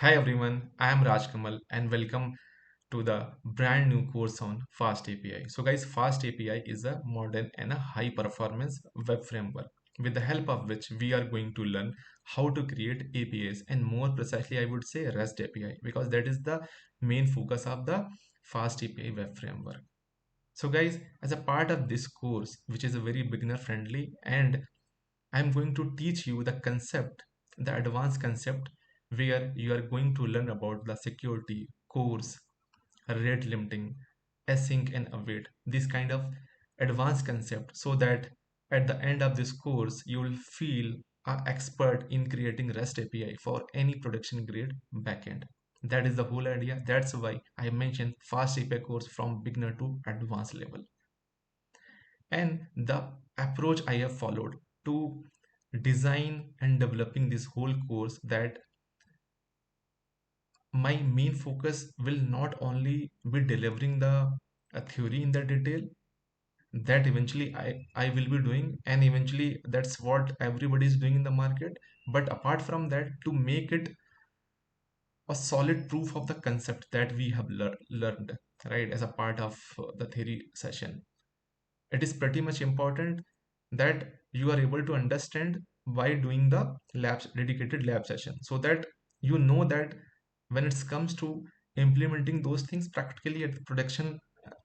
Hi everyone, I am Raj Kamal and welcome to the brand new course on FastAPI. So guys, FastAPI is a modern and a high performance web framework with the help of which we are going to learn how to create APIs and more precisely I would say REST API because that is the main focus of the FastAPI web framework. So guys, as a part of this course, which is a very beginner friendly and I'm going to teach you the concept, the advanced concept, where you are going to learn about the security, course, rate limiting, async and await, this kind of advanced concept, so that at the end of this course, you will feel an expert in creating REST API for any production grade backend. That is the whole idea. That's why I mentioned fast API course from beginner to advanced level. And the approach I have followed to design and developing this whole course, that my main focus will not only be delivering the theory in the detail that eventually I will be doing, and eventually that's what everybody is doing in the market, but apart from that, to make it a solid proof of the concept that we have learned, right, as a part of the theory session. It is pretty much important that you are able to understand by doing the labs dedicated lab session, so that you know that when it comes to implementing those things practically at the production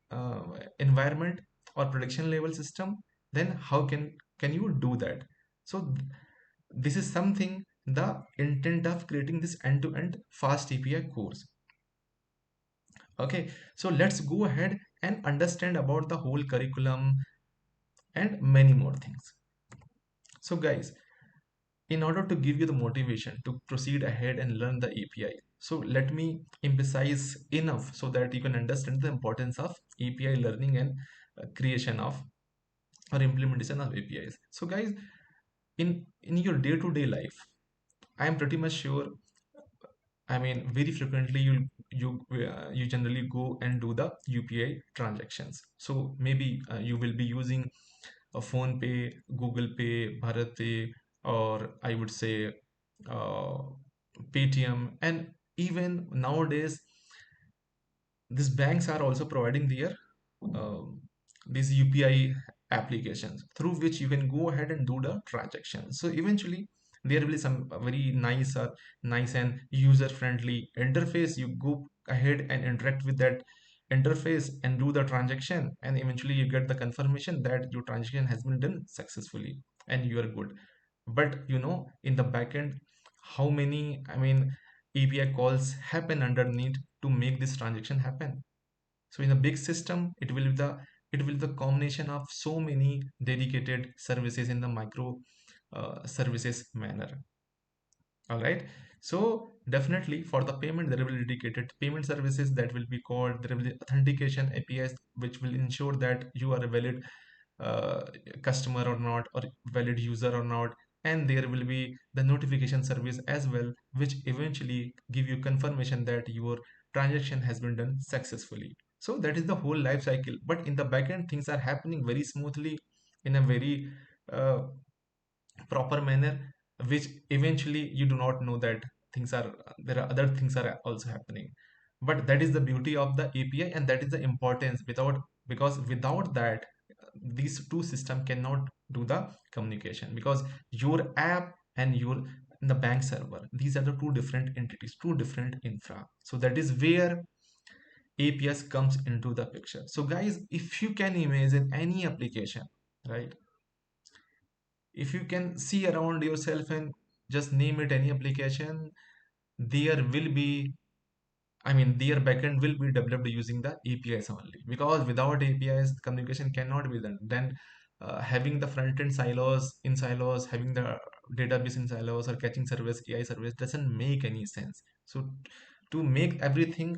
uh, environment or production level system, then how can you do that? So this is something, the intent of creating this end-to-end fast API course. Okay, so let's go ahead and understand about the whole curriculum and many more things. So guys, in order to give you the motivation to proceed ahead and learn the API, so let me emphasize enough so that you can understand the importance of API learning and creation of or implementation of APIs. So guys, in your day-to-day life, I am pretty much sure, I mean, very frequently you generally go and do the UPI transactions. So maybe you will be using a phone pay, Google Pay, Bharat Pay, or I would say uh, Paytm, and even nowadays these banks are also providing their these UPI applications through which you can go ahead and do the transaction. So eventually there will be some very nice and user friendly interface. You go ahead and interact with that interface and do the transaction, and eventually you get the confirmation that your transaction has been done successfully and you are good. But you know, in the backend, how many, I mean, API calls happen underneath to make this transaction happen. So in a big system, it will be the combination of so many dedicated services in the micro services manner. All right. So definitely for the payment, there will be dedicated payment services that will be called. There will be authentication APIs, which will ensure that you are a valid uh, customer or not, or valid user or not. And there will be the notification service as well, which eventually give you confirmation that your transaction has been done successfully. So that is the whole life cycle. But in the backend, things are happening very smoothly in a very uh, proper manner, which eventually you do not know that things are there are other things are also happening. But that is the beauty of the API, and that is the importance, without, because without that these two system cannot do the communication, because your app and your the bank server, these are the two different entities, two different infra. So that is where APIs comes into the picture. So guys, if you can imagine any application, right, if you can see around yourself and just name it any application, there will be, I mean, their backend will be developed using the APIs only, because without APIs communication cannot be done. Then having the front end silos in silos, having the database in silos, or catching service AI service doesn't make any sense. So to make everything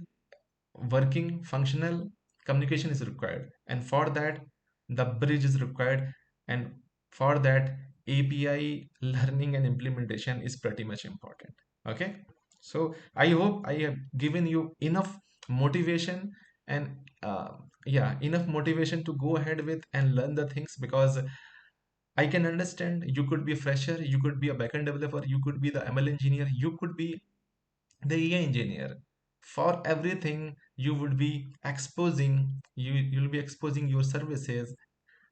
working functional, communication is required, and for that the bridge is required, and for that API learning and implementation is pretty much important. Okay, so I hope I have given you enough motivation, and yeah, enough motivation to go ahead with and learn the things, because I can understand you could be a fresher, you could be a backend developer, you could be the ML engineer, you could be the AI engineer, for everything you would be exposing, you'll be exposing your services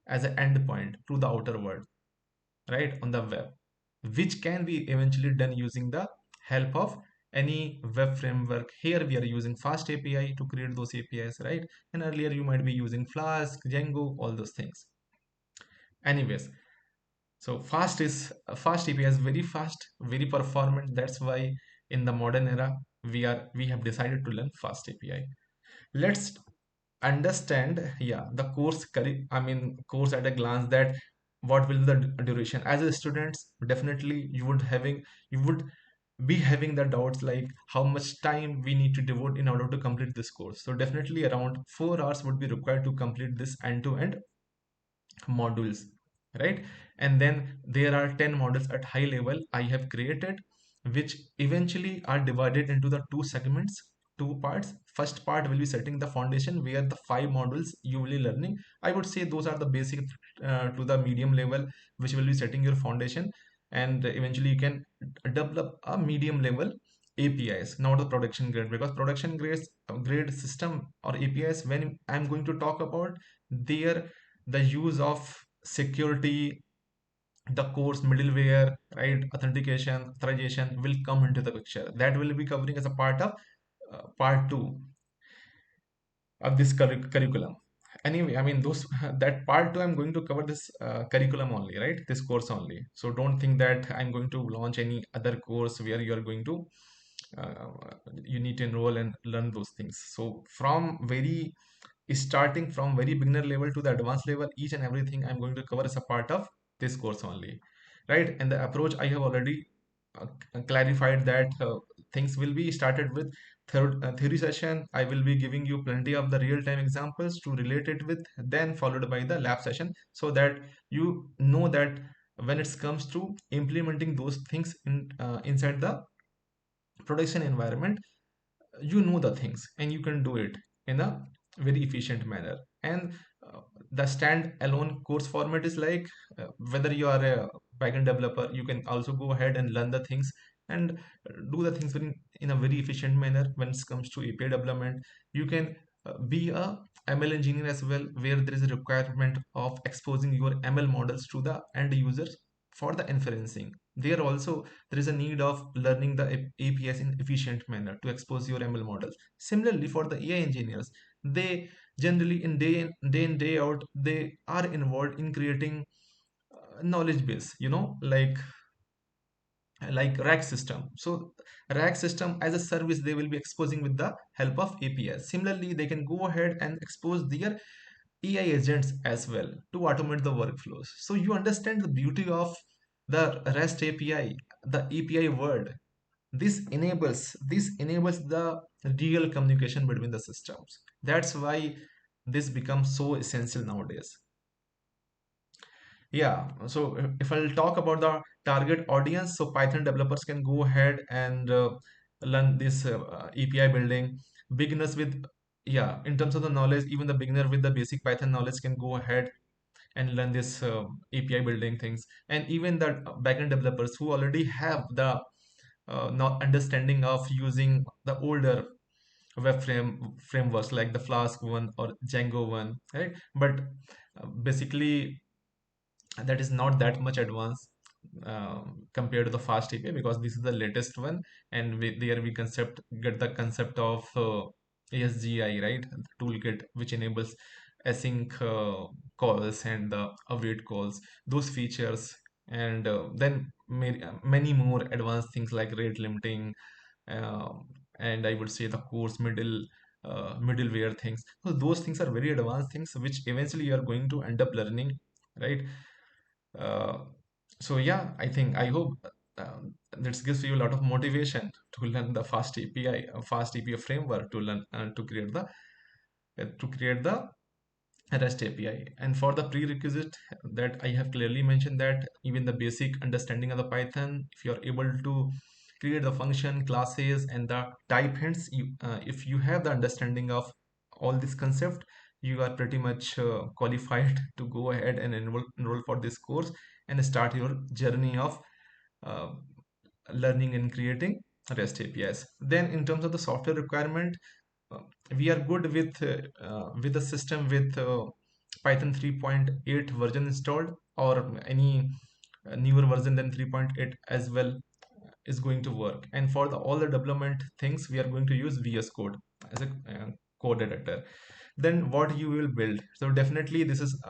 as an endpoint to the outer world, right, on the web, which can be eventually done using the help of any web framework. Here we are using fast API to create those APIs, right? And earlier you might be using Flask, Django, all those things. Anyways, so fast API is very fast, very performant. That's why in the modern era we have decided to learn fast API. Let's understand, yeah, the course at a glance, that what will be the duration. As a students, definitely you would be having the doubts like how much time we need to devote in order to complete this course. So definitely around 4 hours would be required to complete this end to end modules, right? And then there are 10 modules at high level I have created, which eventually are divided into the two segments, two parts. First part will be setting the foundation, where the 5 modules you will be learning, I would say those are the basic to the medium level, which will be setting your foundation. And eventually you can develop a medium level APIs, not the production grade, because production grade system or APIs, when I'm going to talk about, there the use of security, the course middleware, right, authentication, authorization will come into the picture. That will be covering as a part of part two of this curriculum. Anyway, I mean those that part two I'm going to cover this curriculum only, right? This course only. So don't think that I'm going to launch any other course where you are going to uh, you need to enroll and learn those things. So from very starting from very beginner level to the advanced level, each and everything I'm going to cover as a part of this course only, right? And the approach I have already clarified that things will be started with theory session. I will be giving you plenty of the real-time examples to relate it with, then followed by the lab session, so that you know that when it comes to implementing those things inside the production environment, you know the things and you can do it in a very efficient manner. And uh, the stand alone course format is like, whether you are a backend developer, you can also go ahead and learn the things and do the things in a very efficient manner. When it comes to API development, you can be a ML engineer as well, where there is a requirement of exposing your ML models to the end users for the inferencing. There also there is a need of learning the APIs in efficient manner to expose your ML models. Similarly, for the AI engineers, they generally in day in day out, they are involved in creating knowledge base, like rack system. So rack system as a service they will be exposing with the help of APIs. Similarly, they can go ahead and expose their AI agents as well to automate the workflows. So you understand the beauty of the REST API, the API word. This enables the real communication between the systems. That's why this becomes so essential nowadays. Yeah, so if I'll talk about the target audience, so Python developers can go ahead and learn this API building. Beginners with, yeah, in terms of the knowledge, even the beginner with the basic Python knowledge can go ahead and learn this API building things. And even the backend developers who already have the understanding of using the older frameworks like the Flask one or Django one, right? But basically that is not that much advanced compared to the fast API, because this is the latest one, and there we concept get the concept of ASGI, right? The toolkit which enables async calls and the await calls, those features, and then many more advanced things like rate limiting, and I would say the course middleware things. So those things are very advanced things which eventually you are going to end up learning, right? Uh, so yeah, I hope this gives you a lot of motivation to learn the fast API, fast API framework to learn to create the REST API. And for the prerequisite that I have clearly mentioned, that even the basic understanding of the Python, if you are able to create the function, classes, and the type hints, if you have the understanding of all this concept, you are pretty much qualified to go ahead and enroll for this course and start your journey of uh, learning and creating REST APIs. Then in terms of the software requirement, uh, we are good with the system with Python 3.8 version installed, or any newer version than 3.8 as well is going to work. And for all the development things, we are going to use VS Code as a code editor. Then what you will build? So definitely this is,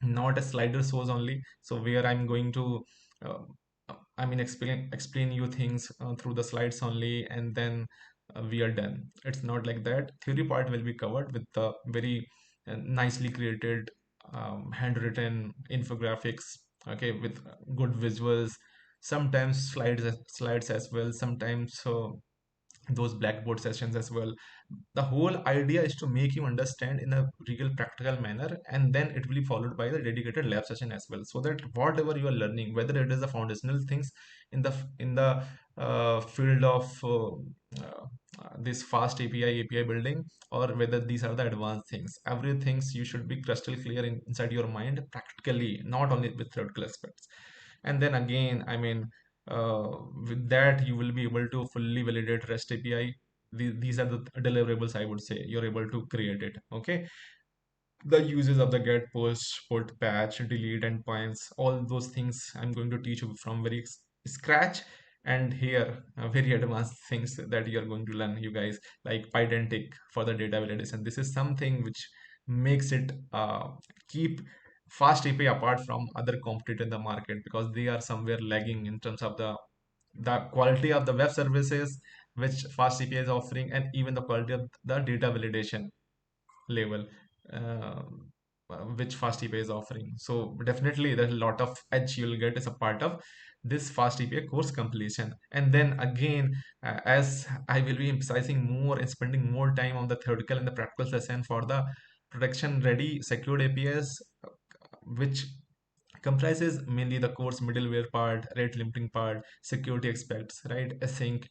not a slider source only. So where I'm going to, uh, explain you things through the slides only, and then we are done. It's not like that. Theory part will be covered with the very nicely created, handwritten infographics. Okay, with good visuals. Sometimes slides as well. Sometimes those blackboard sessions as well. The whole idea is to make you understand in a real practical manner, and then it will be followed by the dedicated lab session as well, so that whatever you are learning, whether it is the foundational things in the field of this fast API building, or whether these are the advanced things, everything you should be crystal clear inside your mind practically, not only with theoretical aspects. And then again, uh, with that you will be able to fully validate REST API. These are the deliverables, I would say. You're able to create it. Okay, the uses of the get, post, put, patch, delete endpoints, all those things I'm going to teach you from very scratch. And here very advanced things that you're going to learn, you guys, like pydantic for the data validation. This is something which makes it keep fast API apart from other competitor in the market, because they are somewhere lagging in terms of the quality of the web services which fast API is offering, and even the quality of the data validation level, uh, which fast API is offering. So definitely there's a lot of edge you'll get as a part of this fast API course completion. And then again, as I will be emphasizing more and spending more time on the theoretical and the practical session for the production ready secured APIs, which comprises mainly the course middleware part, rate limiting part, security aspects, right, async,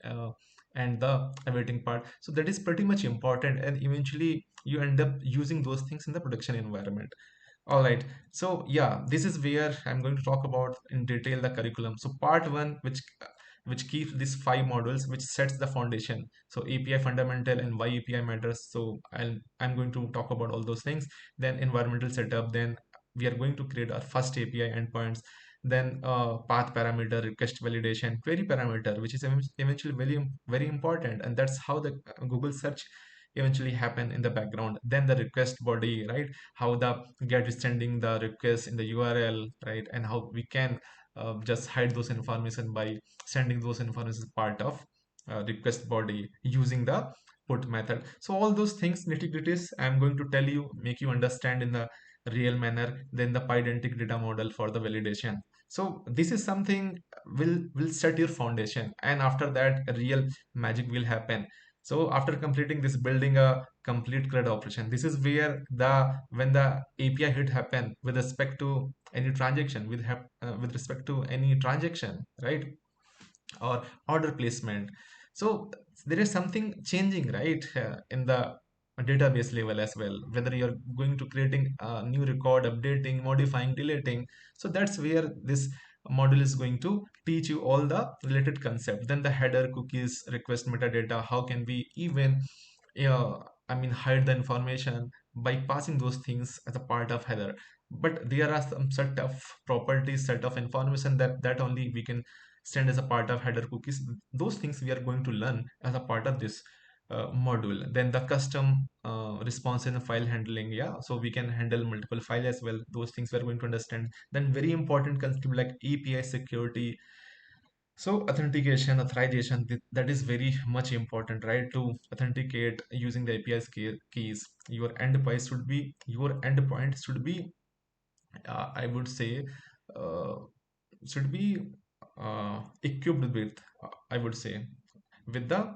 and the awaiting part. So that is pretty much important, and eventually you end up using those things in the production environment. All right. So yeah, this is where I'm going to talk about in detail the curriculum. So part one, which keeps these five modules, which sets the foundation. So API fundamental and why API matters. So I'm going to talk about all those things. Then environmental setup. Then we are going to create our first API endpoints. Then path parameter, request validation, query parameter, which is eventually very important, and that's how the Google search eventually happen in the background. Then the request body, right? How the get is sending the request in the URL, right? And how we can just hide those information by sending those information as part of request body using the put method. So all those things, nitty-gritties, I'm going to tell you, make you understand in the real manner. Then the pydantic data model for the validation. So this is something will set your foundation, and after that a real magic will happen. So after completing this, building a complete CRUD operation, this is where when the API hit happen with respect to any transaction, with respect to any transaction, right? Or order placement. So there is something changing, right, in the database level as well, whether you're going to creating a new record, updating, modifying, deleting. So that's where this module is going to teach you all the related concept. Then the header, cookies, request metadata, how can we even hide the information by passing those things as a part of header. But there are some set of properties, set of information that only we can send as a part of header cookies. Those things we are going to learn as a part of this module. Then the custom response and file handling, yeah, so we can handle multiple file as well. Those things we are going to understand. Then very important concept like API security. So authentication, authorization, that is very much important, right? To authenticate using the API's keys, your endpoint should be, I would say, uh, should be equipped with, I would say, with the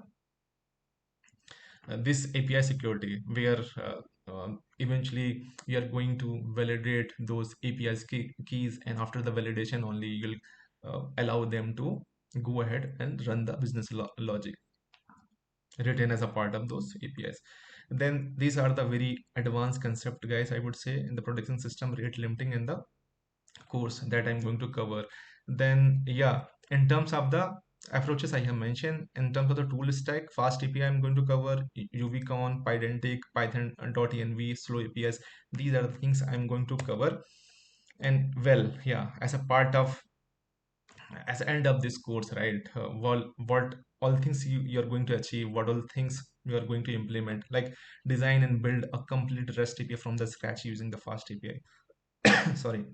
this API security, where eventually you are going to validate those API's keys, and after the validation only you'll allow them to go ahead and run the business logic written as a part of those APIs. Then these are the very advanced concept, guys, I would say, in the production system rate limiting in the course that I'm going to cover. Then yeah, in terms of the approaches I have mentioned in terms of the tool stack. Fast API I'm going to cover, UVCon, Pydantic, Python.env, slow APIs. These are the things I'm going to cover. And well, yeah, as a part of, as end of this course, right? What all things you're going to achieve, what all things you are going to implement, like design and build a complete REST API from the scratch using the Fast API. Sorry.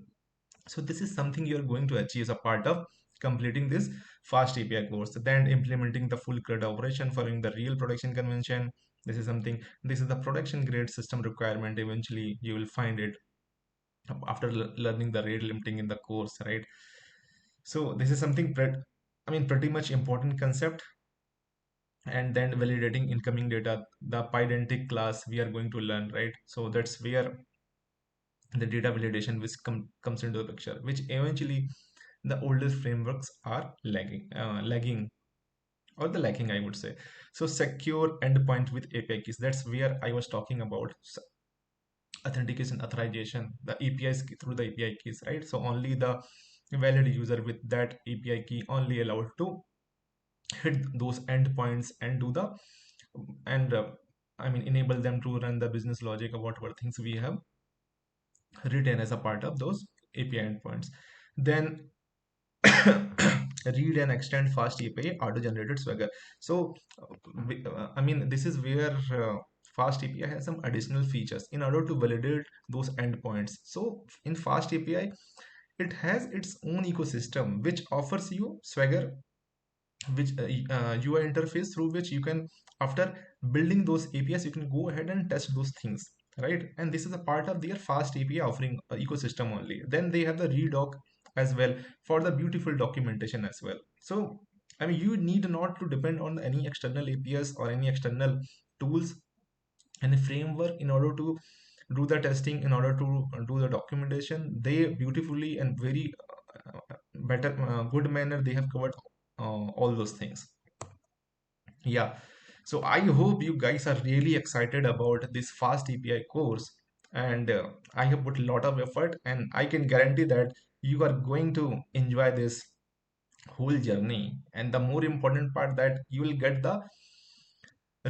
So this is something you're going to achieve as a part of completing this Fast API course. Then implementing the full CRUD operation following the real production convention. This is something, this is the production grade system requirement. Eventually, you will find it after learning the rate limiting in the course, right? So this is something, I mean, pretty much important concept. And then validating incoming data, the pydantic class we are going to learn, right? So that's where the data validation which comes into the picture, which eventually the oldest frameworks are lagging or the lacking, I would say. So secure endpoint with API keys. That's where I was talking about authentication, authorization, the APIs through the API keys, right? So only the valid user with that API key only allowed to hit those endpoints and do the and I mean enable them to run the business logic or whatever things we have written as a part of those API endpoints. Then read and extend fast API auto-generated swagger. So, I mean, this is where fast API has some additional features in order to validate those endpoints. So, in fast API, it has its own ecosystem which offers you swagger, which UI interface through which you can, after building those APIs, you can go ahead and test those things, right? And this is a part of their fast API offering ecosystem only. Then they have the redoc as well for the beautiful documentation as well. So I mean, you need not to depend on any external APIs or any external tools and a framework in order to do the testing, in order to do the documentation. They beautifully and very better good manner they have covered all those things. Yeah, so I hope you guys are really excited about this fast API course, and I have put a lot of effort, and I can guarantee that you are going to enjoy this whole journey. And the more important part, that you will get the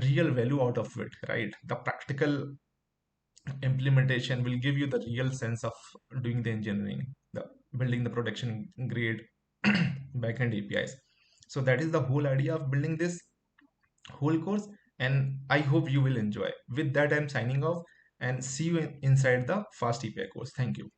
real value out of it, right? The practical implementation will give you the real sense of doing the engineering, the building the production grade backend APIs. So that is the whole idea of building this whole course, and I hope you will enjoy. With that, I'm signing off and see you inside the Fast API course. Thank you.